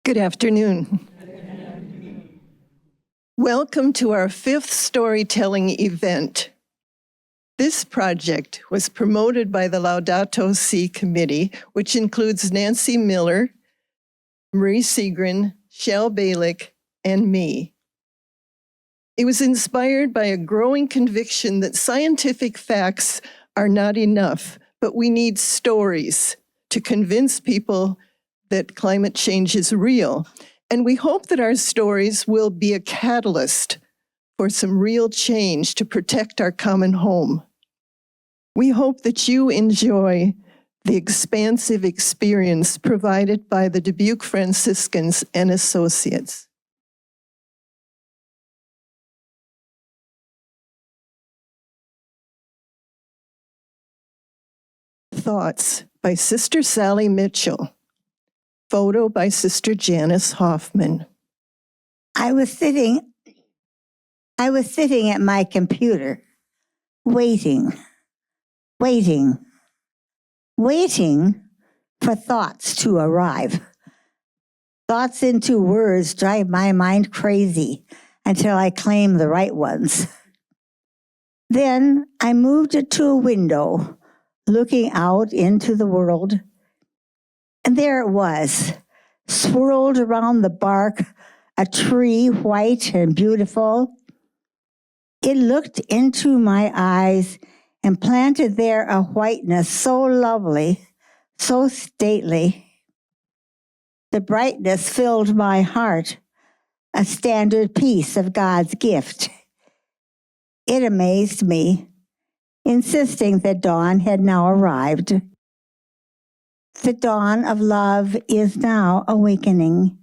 Good afternoon. Welcome to our 5th storytelling event. This project was promoted by the Laudato Si Committee, which includes Nancy Miller, Marie Segrin, Shel Balick, and me. It was inspired by a growing conviction that scientific facts are not enough, but we need stories to convince people that climate change is real. And we hope that our stories will be a catalyst for some real change to protect our common home. We hope that you enjoy the expansive experience provided by the Dubuque Franciscans and Associates. Thoughts by Sister Sally Mitchell. Photo by Sister Janice Hoffman. I was sitting at my computer, waiting for thoughts to arrive. Thoughts into words drive my mind crazy until I claim the right ones. Then I moved it to a window, looking out into the world. And there it was, swirled around the bark, a tree, white and beautiful. It looked into my eyes and planted there a whiteness so lovely, so stately. The brightness filled my heart, a standard piece of God's gift. It amazed me, insisting that dawn had now arrived. The dawn of love is now awakening.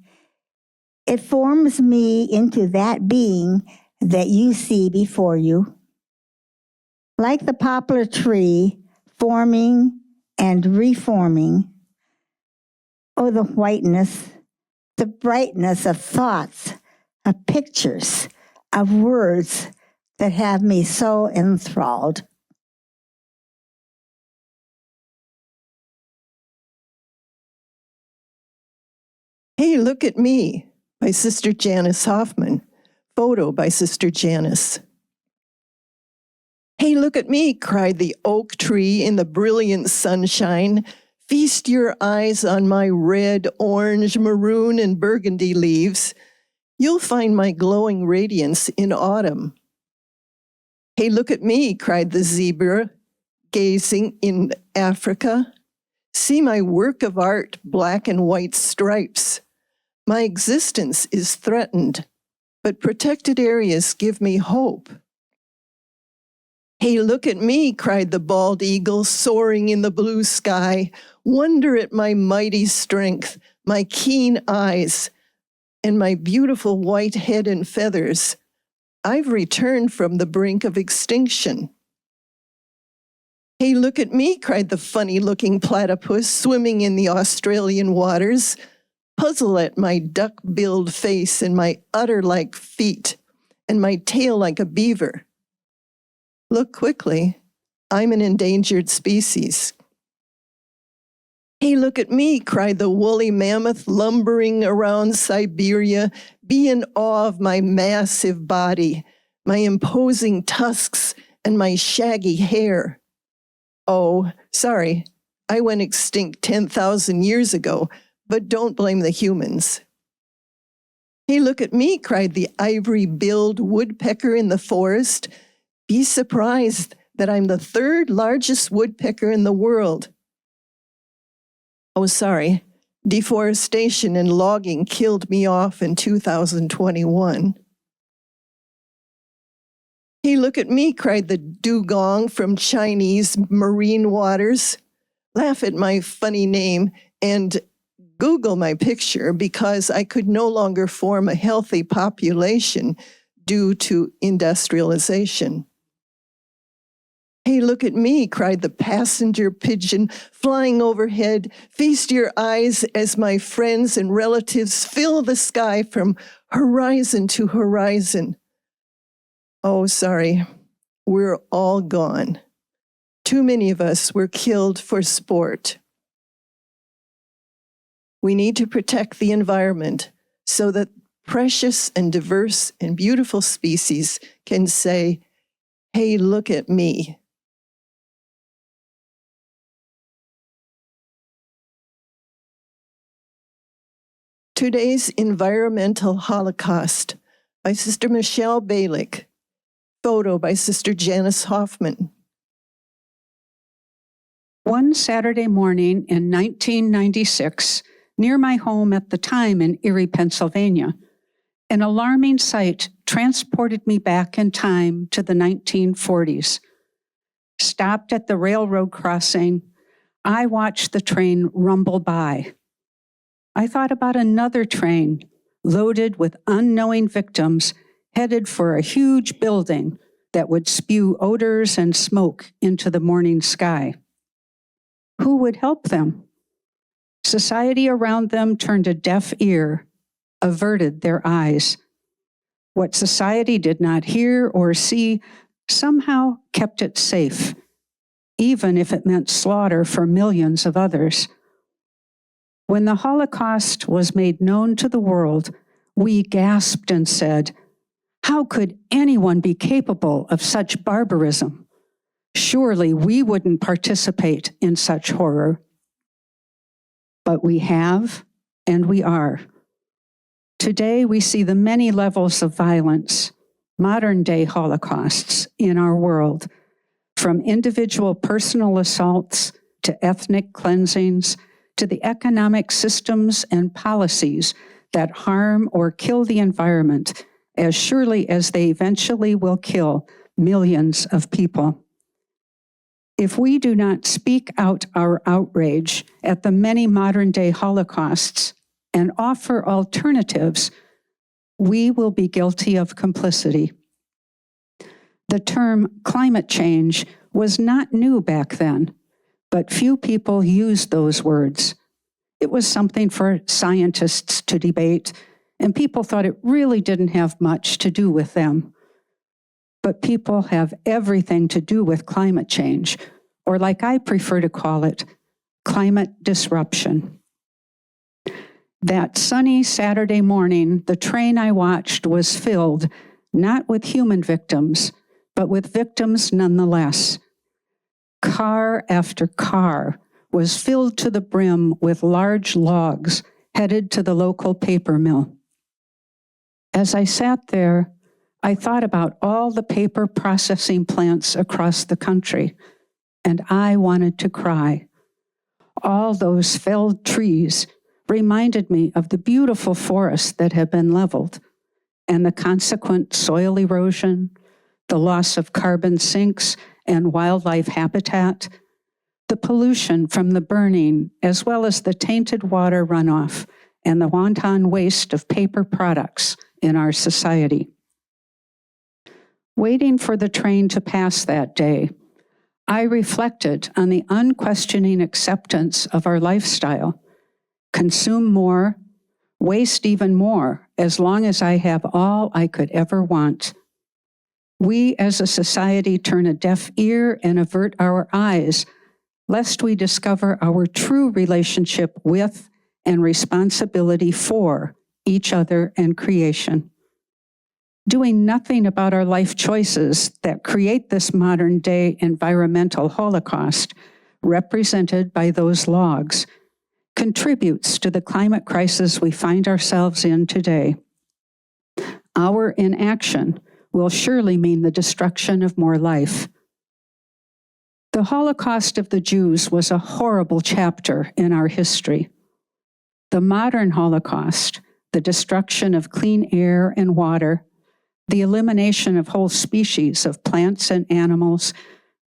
It forms me into that being that you see before you. Like the poplar tree, forming and reforming. Oh, the whiteness, the brightness of thoughts, of pictures, of words that have me so enthralled. Hey, Look at Me by Sister Janice Hoffman. Photo by Sister Janice. Hey, look at me, cried the oak tree in the brilliant sunshine. Feast your eyes on my red, orange, maroon, and burgundy leaves. You'll find my glowing radiance in autumn. Hey, look at me, cried the zebra, gazing in Africa. See my work of art, black and white stripes. My existence is threatened, but protected areas give me hope. Hey, look at me, cried the bald eagle, soaring in the blue sky. Wonder at my mighty strength, my keen eyes, and my beautiful white head and feathers. I've returned from the brink of extinction. Hey, look at me, cried the funny-looking platypus swimming in the Australian waters. Puzzle at my duck-billed face and my udder-like feet and my tail like a beaver. Look quickly, I'm an endangered species. Hey, look at me, cried the woolly mammoth lumbering around Siberia. Be in awe of my massive body, my imposing tusks, and my shaggy hair. Oh, sorry, I went extinct 10,000 years ago, but don't blame the humans. Hey, look at me, cried the ivory-billed woodpecker in the forest. Be surprised that I'm the 3rd largest woodpecker in the world. Oh, sorry, deforestation and logging killed me off in 2021. Hey, look at me, cried the dugong from Chinese marine waters. Laugh at my funny name and Google my picture because I could no longer form a healthy population due to industrialization. Hey, look at me, cried the passenger pigeon flying overhead. Feast your eyes as my friends and relatives fill the sky from horizon to horizon. Oh, sorry, we're all gone. Too many of us were killed for sport. We need to protect the environment so that precious and diverse and beautiful species can say, hey, look at me. Today's Environmental Holocaust by Sister Michelle Balick. Photo by Sister Janice Hoffman. One Saturday morning in 1996, near my home at the time in Erie, Pennsylvania, an alarming sight transported me back in time to the 1940s. Stopped at the railroad crossing, I watched the train rumble by. I thought about another train loaded with unknowing victims headed for a huge building that would spew odors and smoke into the morning sky. Who would help them? Society around them turned a deaf ear, averted their eyes. What society did not hear or see somehow kept it safe, even if it meant slaughter for millions of others. When the Holocaust was made known to the world, we gasped and said, "How could anyone be capable of such barbarism? Surely we wouldn't participate in such horror." But we have, and we are. Today we see the many levels of violence, modern-day holocausts in our world, from individual personal assaults to ethnic cleansings to the economic systems and policies that harm or kill the environment as surely as they eventually will kill millions of people. If we do not speak out our outrage at the many modern-day holocausts and offer alternatives, we will be guilty of complicity. The term climate change was not new back then, but few people used those words. It was something for scientists to debate, and people thought it really didn't have much to do with them. But people have everything to do with climate change, or like I prefer to call it, climate disruption. That sunny Saturday morning, the train I watched was filled not with human victims, but with victims nonetheless. Car after car was filled to the brim with large logs headed to the local paper mill. As I sat there, I thought about all the paper processing plants across the country, and I wanted to cry. All those felled trees reminded me of the beautiful forests that have been leveled, and the consequent soil erosion, the loss of carbon sinks and wildlife habitat, the pollution from the burning, as well as the tainted water runoff and the wanton waste of paper products in our society. Waiting for the train to pass that day, I reflected on the unquestioning acceptance of our lifestyle. Consume more, waste even more, as long as I have all I could ever want. We as a society turn a deaf ear and avert our eyes, lest we discover our true relationship with and responsibility for each other and creation. Doing nothing about our life choices that create this modern-day environmental holocaust, represented by those logs, contributes to the climate crisis we find ourselves in today. Our inaction will surely mean the destruction of more life. The Holocaust of the Jews was a horrible chapter in our history. The modern Holocaust, the destruction of clean air and water, the elimination of whole species of plants and animals,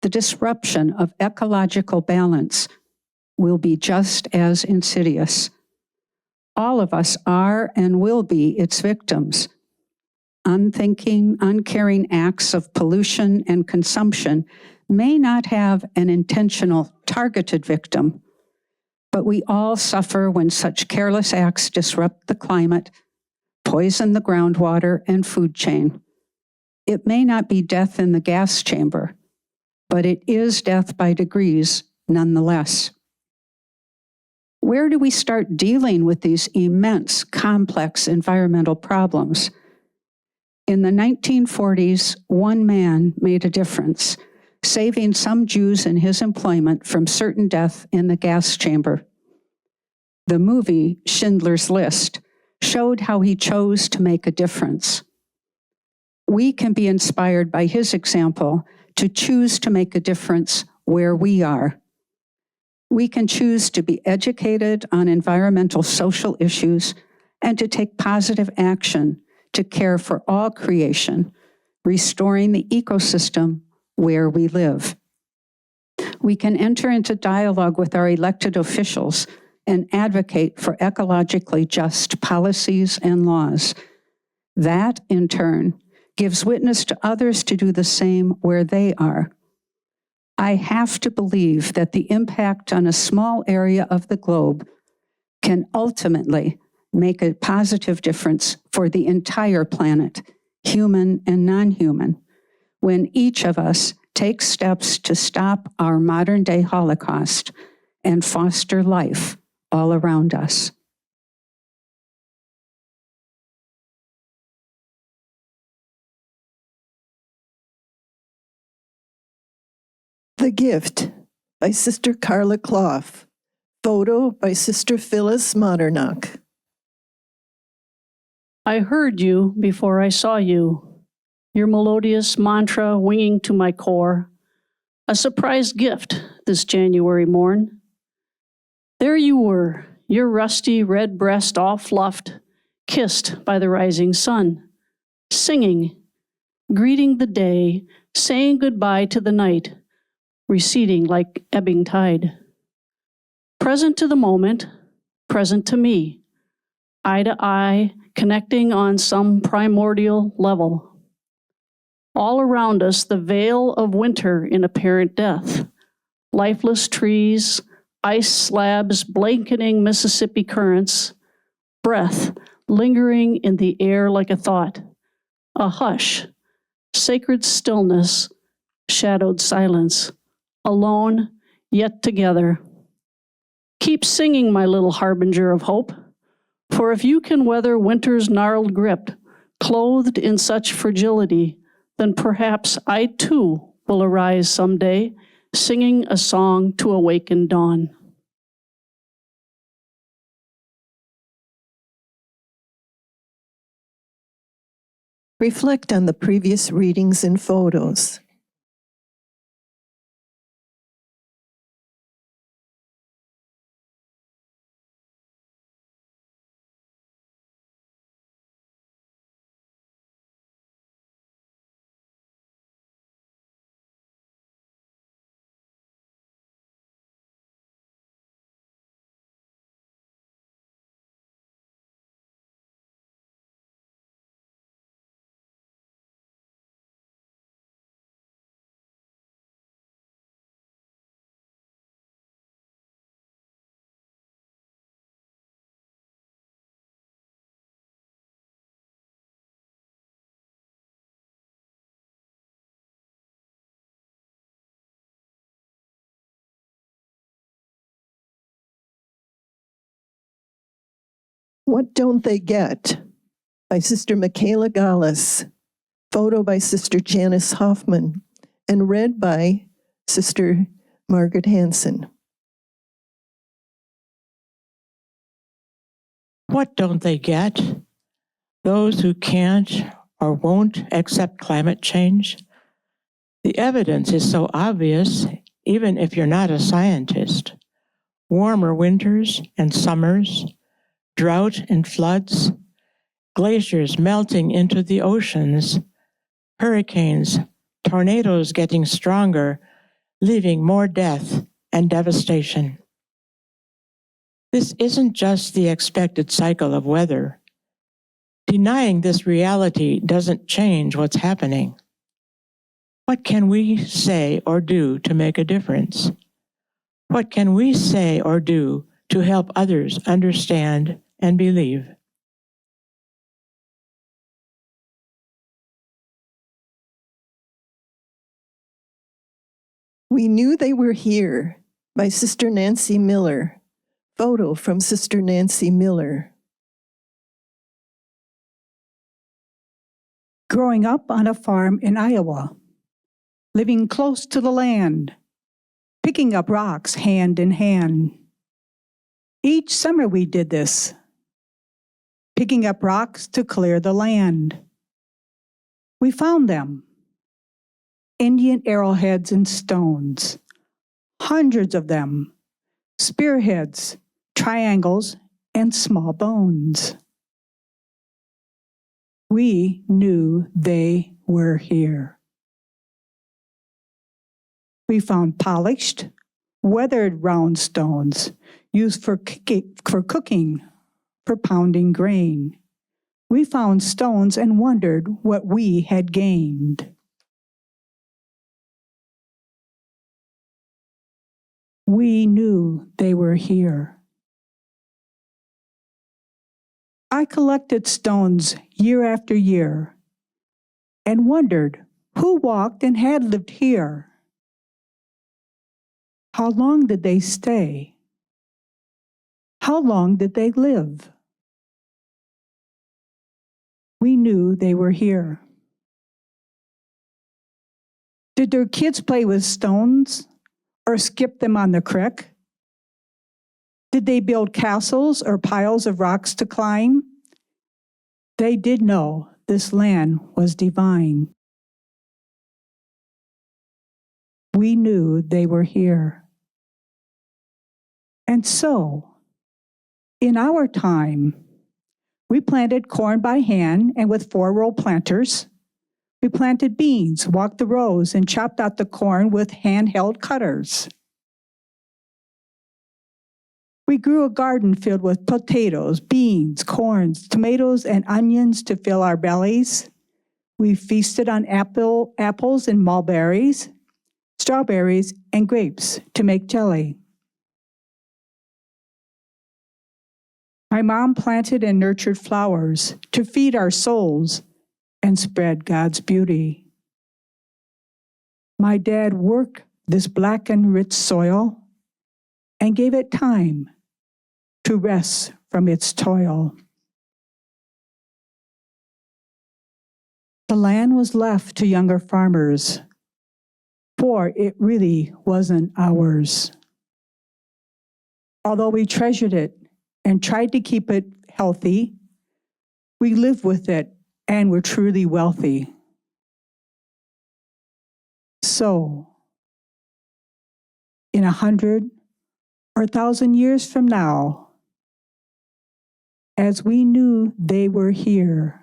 the disruption of ecological balance, will be just as insidious. All of us are and will be its victims. Unthinking, uncaring acts of pollution and consumption may not have an intentional, targeted victim, but we all suffer when such careless acts disrupt the climate, poison the groundwater and food chain. It may not be death in the gas chamber, but it is death by degrees nonetheless. Where do we start dealing with these immense, complex environmental problems? In the 1940s, one man made a difference, saving some Jews in his employment from certain death in the gas chamber. The movie, Schindler's List, showed how he chose to make a difference. We can be inspired by his example to choose to make a difference where we are. We can choose to be educated on environmental social issues and to take positive action to care for all creation, restoring the ecosystem where we live. We can enter into dialogue with our elected officials and advocate for ecologically just policies and laws. That, in turn, gives witness to others to do the same where they are. I have to believe that the impact on a small area of the globe can ultimately make a positive difference for the entire planet, human and non-human, when each of us takes steps to stop our modern-day Holocaust and foster life all around us. The Gift by Sister Carla Clough. Photo by Sister Phyllis Modernock. I heard you before I saw you, your melodious mantra winging to my core, a surprise gift this January morn. There you were, your rusty red breast all fluffed, kissed by the rising sun, singing, greeting the day, saying goodbye to the night, receding like ebbing tide. Present to the moment, present to me, eye to eye, connecting on some primordial level. All around us, the veil of winter in apparent death, lifeless trees, ice slabs blanketing Mississippi currents, breath lingering in the air like a thought, a hush, sacred stillness, shadowed silence, alone yet together. Keep singing, my little harbinger of hope, for if you can weather winter's gnarled grip, clothed in such fragility, then perhaps I too will arise someday, singing a song to awaken dawn. Reflect on the previous readings and photos. What Don't They Get? By Sister Michaela Gallus. Photo by Sister Janice Hoffman. And read by Sister Margaret Hansen. What don't they get? Those who can't or won't accept climate change? The evidence is so obvious, even if you're not a scientist. Warmer winters and summers, drought and floods, glaciers melting into the oceans, hurricanes, tornadoes getting stronger, leaving more death and devastation. This isn't just the expected cycle of weather. Denying this reality doesn't change what's happening. What can we say or do to make a difference? What can we say or do to help others understand and believe? We Knew They Were Here by Sister Nancy Miller. Photo from Sister Nancy Miller. Growing up on a farm in Iowa, living close to the land, picking up rocks hand in hand. Each summer we did this, picking up rocks to clear the land. We found them, Indian arrowheads and stones, hundreds of them, spearheads, triangles, and small bones. We knew they were here. We found polished, weathered round stones used for cooking, for pounding grain. We found stones and wondered what we had gained. We knew they were here. I collected stones year after year and wondered who walked and had lived here. How long did they stay? How long did they live? We knew they were here. Did their kids play with stones or skip them on the creek? Did they build castles or piles of rocks to climb? They did know this land was divine. We knew they were here. And so, in our time, we planted corn by hand and with 4-row planters. We planted beans, walked the rows, and chopped out the corn with handheld cutters. We grew a garden filled with potatoes, beans, corns, tomatoes, and onions to fill our bellies. We feasted on apples and mulberries, strawberries, and grapes to make jelly. My mom planted and nurtured flowers to feed our souls and spread God's beauty. My dad worked this black and rich soil and gave it time to rest from its toil. The land was left to younger farmers, for it really wasn't ours. Although we treasured it and tried to keep it healthy, we lived with it and were truly wealthy. So, in 100 or 1,000 years from now, as we knew they were here,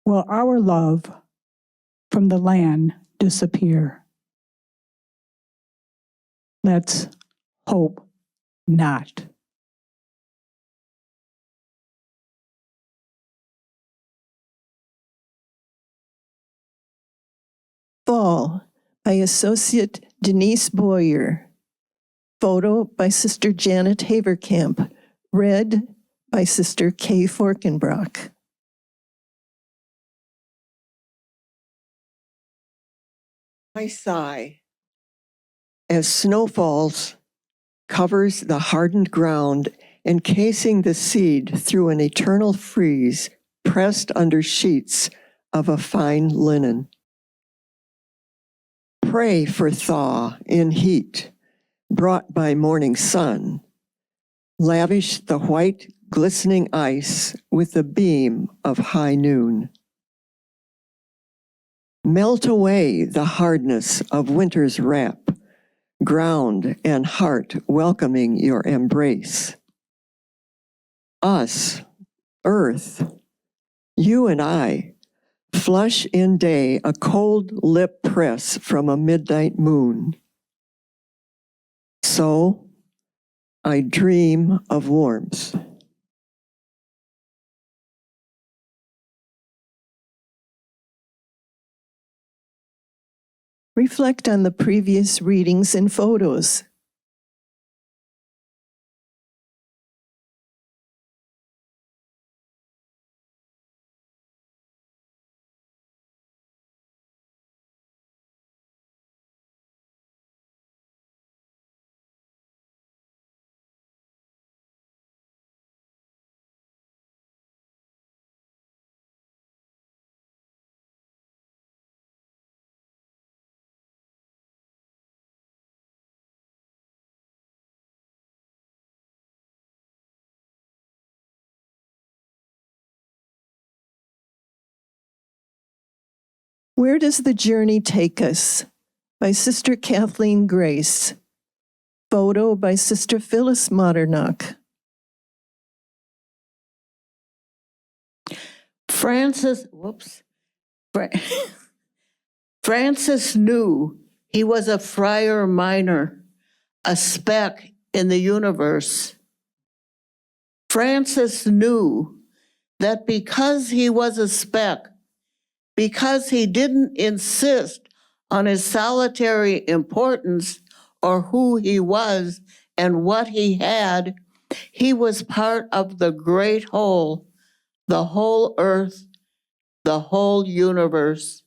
will our love from the land disappear? Let's hope not. Fall by Associate Denise Boyer. Photo by Sister Janet Haverkamp. Read by Sister Kay Forkenbrock. I sigh as snow falls, covers the hardened ground, encasing the seed through an eternal freeze pressed under sheets of a fine linen. Pray for thaw in heat brought by morning sun. Lavish the white, glistening ice with the beam of high noon. Melt away the hardness of winter's wrap, ground and heart welcoming your embrace. Us, earth, you and I, flush in day a cold lip press from a midnight moon. So, I dream of warmth. Reflect on the previous readings and photos. Where Does the Journey Take Us? By Sister Kathleen Grace. Photo by Sister Phyllis Modernock. Francis knew he was a friar minor, a speck in the universe. Francis knew that because he was a speck, because he didn't insist on his solitary importance or who he was and what he had, he was part of the great whole, the whole earth, the whole universe.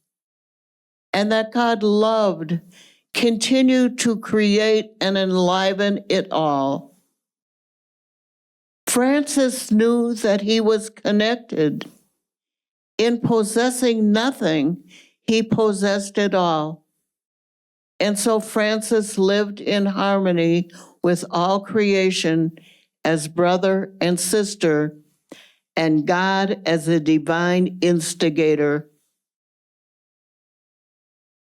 And that God loved, continued to create and enliven it all. Francis knew that he was connected. In possessing nothing, he possessed it all. And so Francis lived in harmony with all creation as brother and sister, and God as a divine instigator.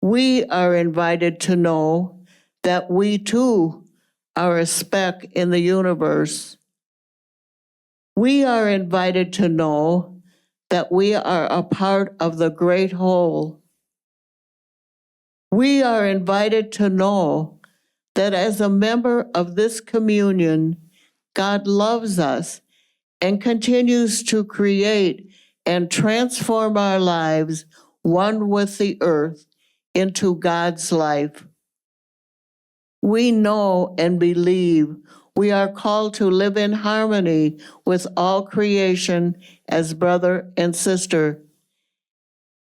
We are invited to know that we too are a speck in the universe. We are invited to know that we are a part of the great whole. We are invited to know that as a member of this communion, God loves us and continues to create and transform our lives, one with the earth, into God's life. We know and believe we are called to live in harmony with all creation as brother and sister.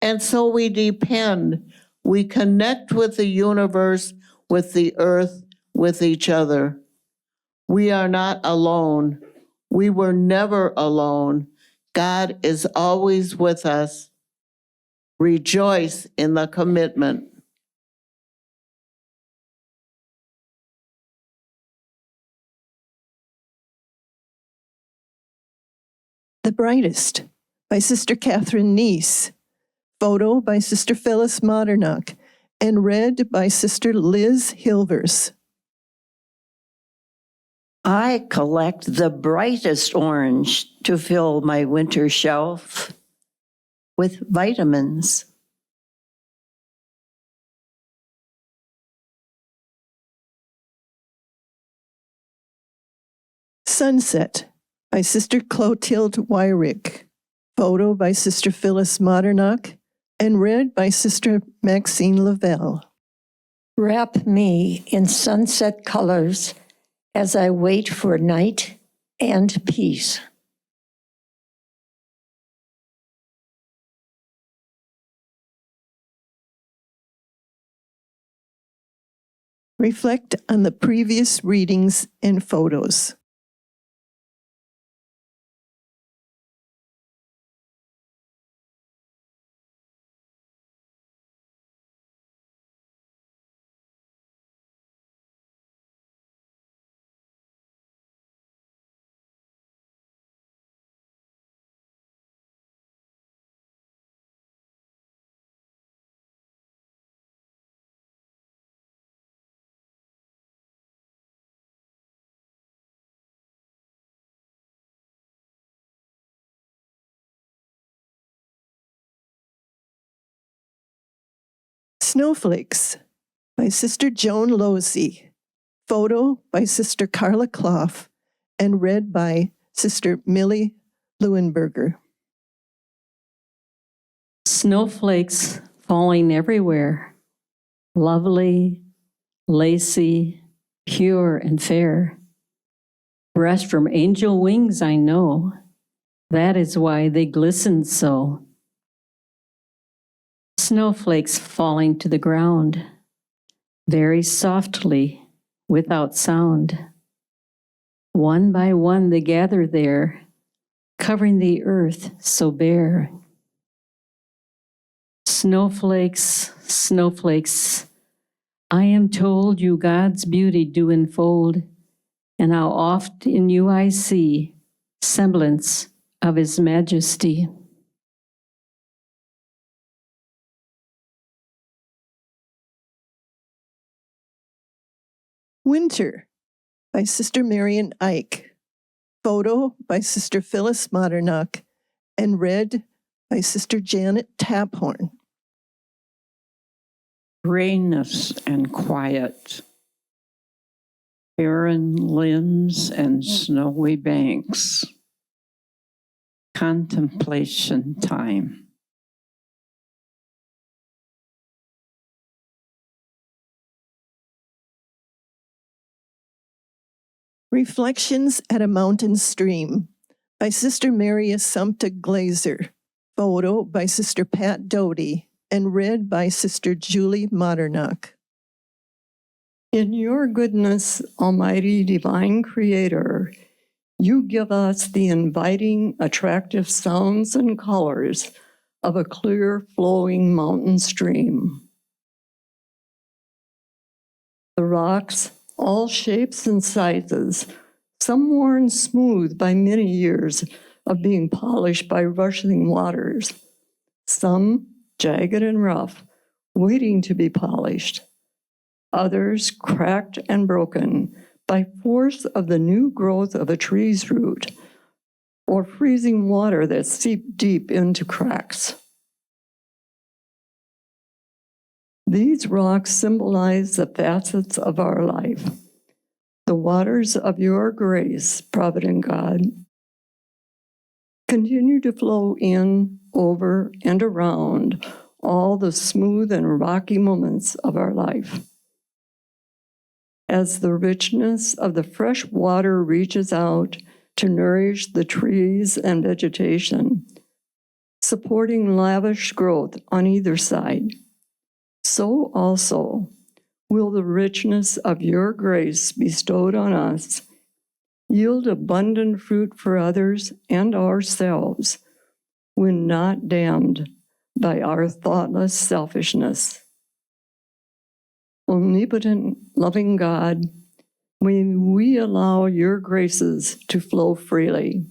And so we depend, we connect with the universe, with the earth, with each other. We are not alone. We were never alone. God is always with us. Rejoice in the commitment. The Brightest by Sister Catherine Neese. Photo by Sister Phyllis Modernock and read by Sister Liz Hilvers. I collect the brightest orange to fill my winter shelf with vitamins. Sunset by Sister Clotilde Wyrick. Photo by Sister Phyllis Modernock and read by Sister Maxine Lavelle. Wrap me in sunset colors as I wait for night and peace. Reflect on the previous readings and photos. Snowflakes by Sister Joan Losey. Photo by Sister Carla Clough and read by Sister Millie Leuenberger. Snowflakes falling everywhere, lovely, lacy, pure and fair. Brushed from angel wings, I know. That is why they glisten so. Snowflakes falling to the ground, very softly, without sound. One by one they gather there, covering the earth so bare. Snowflakes, snowflakes, I am told you God's beauty do enfold, and how oft in you I see semblance of his majesty. Winter by Sister Marian Ike. Photo by Sister Phyllis Modernock and read by Sister Janet Taphorn. Grayness and quiet, barren limbs and snowy banks, contemplation time. Reflections at a Mountain Stream by Sister Mary Assumpta Glazer. Photo by Sister Pat Doty and read by Sister Julie Modernock. In your goodness, Almighty Divine Creator, you give us the inviting, attractive sounds and colors of a clear flowing mountain stream. The rocks, all shapes and sizes, some worn smooth by many years of being polished by rushing waters, some jagged and rough, waiting to be polished, others cracked and broken by force of the new growth of a tree's root or freezing water that seeped deep into cracks. These rocks symbolize the facets of our life. The waters of your grace, Provident God, continue to flow in, over, and around all the smooth and rocky moments of our life. As the richness of the fresh water reaches out to nourish the trees and vegetation, supporting lavish growth on either side, so also will the richness of your grace bestowed on us yield abundant fruit for others and ourselves when not damned by our thoughtless selfishness. Omnipotent, loving God, may we allow your graces to flow freely.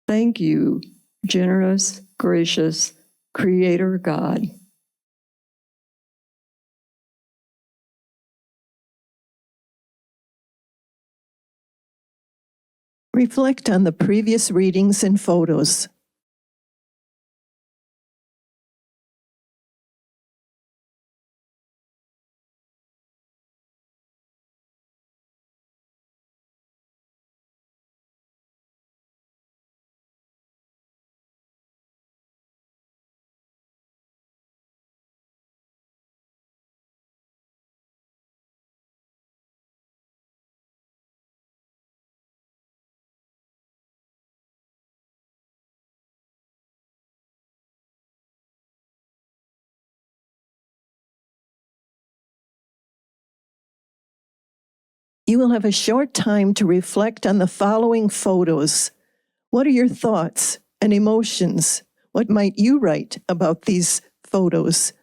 Thank you, generous, gracious, Creator God. Reflect on the previous readings and photos. You will have a short time to reflect on the following photos. What are your thoughts and emotions? What might you write about these photos?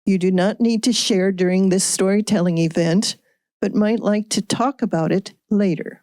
You do not need to share during this storytelling event, but might like to talk about it later.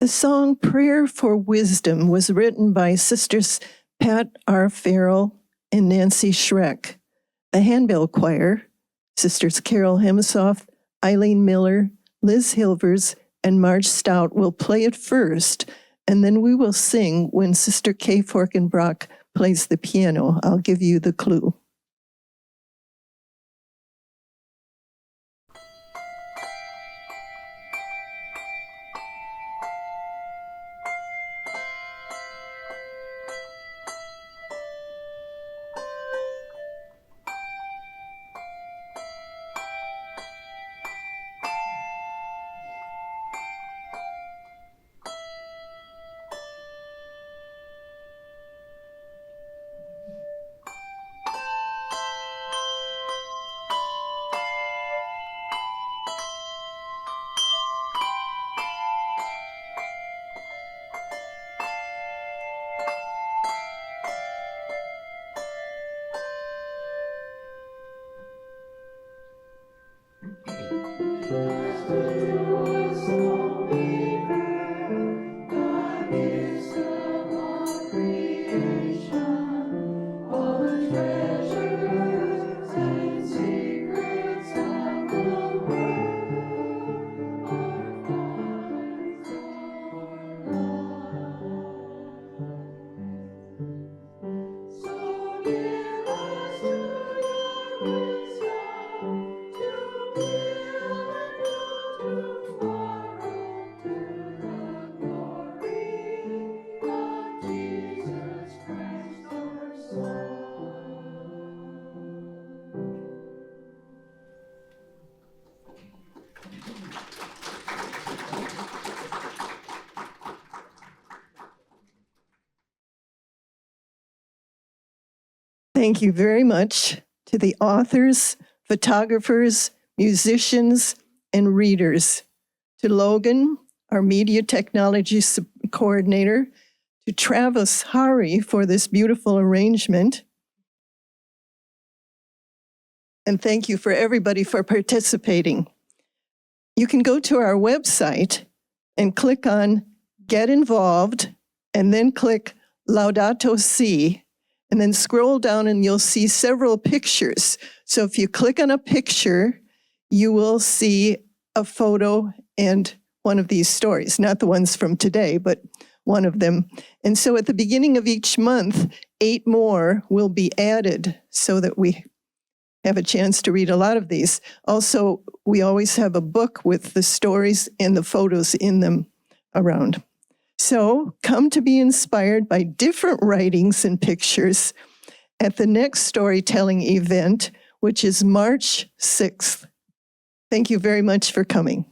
The song Prayer for Wisdom was written by Sisters Pat R. Farrell and Nancy Schreck. The handbell choir Sisters Carol Hemsoff, Eileen Miller, Liz Hilvers, and Marge Stout will play it first, and then we will sing when Sister Kay Forkenbrock plays the piano. I'll give you the clue. Thank you very much to the authors, photographers, musicians, and readers. To Logan, our media technology coordinator, to Travis Hari for this beautiful arrangement. And thank you for everybody for participating. You can go to our website and click on Get Involved, and then click Laudato Si, and then scroll down and you'll see several pictures. So if you click on a picture, you will see a photo and one of these stories, not the ones from today, but one of them. And so at the beginning of each month, 8 more will be added so that we have a chance to read a lot of these. Also, we always have a book with the stories and the photos in them around. So come to be inspired by different writings and pictures at the next storytelling event, which is March 6th. Thank you very much for coming.